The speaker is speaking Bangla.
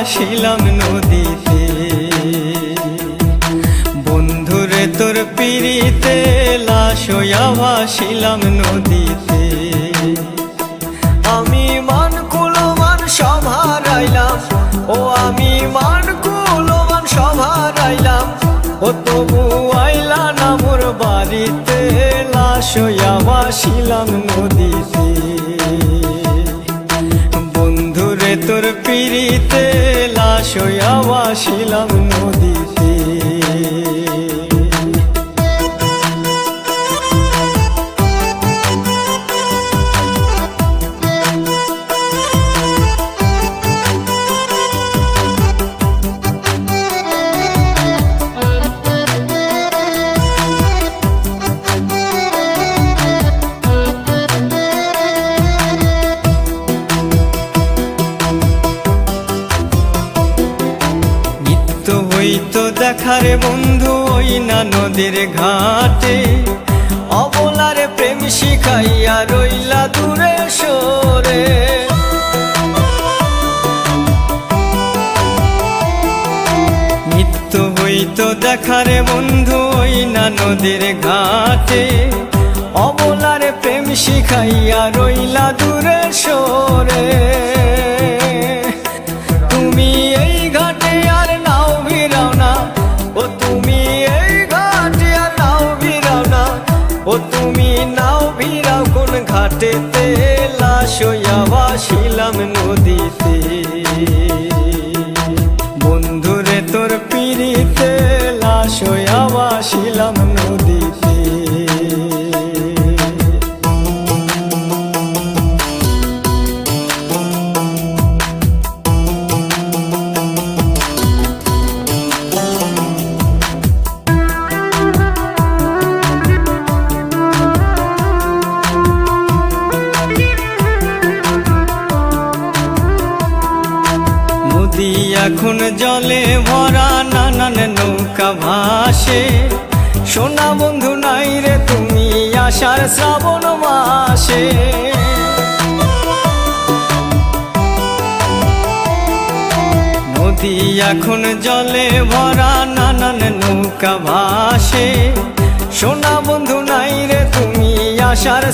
ভাসিলাম নদীতে। বন্ধুরে তোর পিড়িতে লাশ হইয়া ভাসিলাম নদীতে। আমি মান কুলমান সব হারাইলাম, ও আমি মান কুলমান সব হারাইলাম, ও তবু আইলা না মোর বাড়িতে, লাশ হইয়া ভাসিলাম নদীতে। বন্ধুরে তোর পিড়িতে লাশ হইয়া ভাসিলাম নদীতে। হইতো দেখারে বন্ধু ওই না নদীর ঘাটে, অবলারে প্রেম শিখাইয়া রইলা দূরে সরে। নিত্য হইতো দেখারে বন্ধু ওই না নদীর ঘাটে, অবলারে প্রেম শিখাইয়া রইলা দূরে সরে। তুমি এই ঘাটে আর নাও ভিড়াও না, ও তুমি এই ঘাটে আর নাও ভিড়াও না, ও তুমি নাও ভিড়াও কোন ঘাটেতে, লাশ হইয়া ভাসিলাম নদীতে। বন্ধুরে তোর পিড়িতে লাশ হইয়া ভাসিলাম নদীতে। নদী এখন জলে ভরা, নানান নৌকা ভাসে, সোনা বন্ধু নাই রে তুমি আষাঢ় শ্রাবণ মাসে। নদী এখন জলে ভরা, নানান নৌকা ভাসে, সোনা বন্ধু নাই রে তুমি আষাঢ়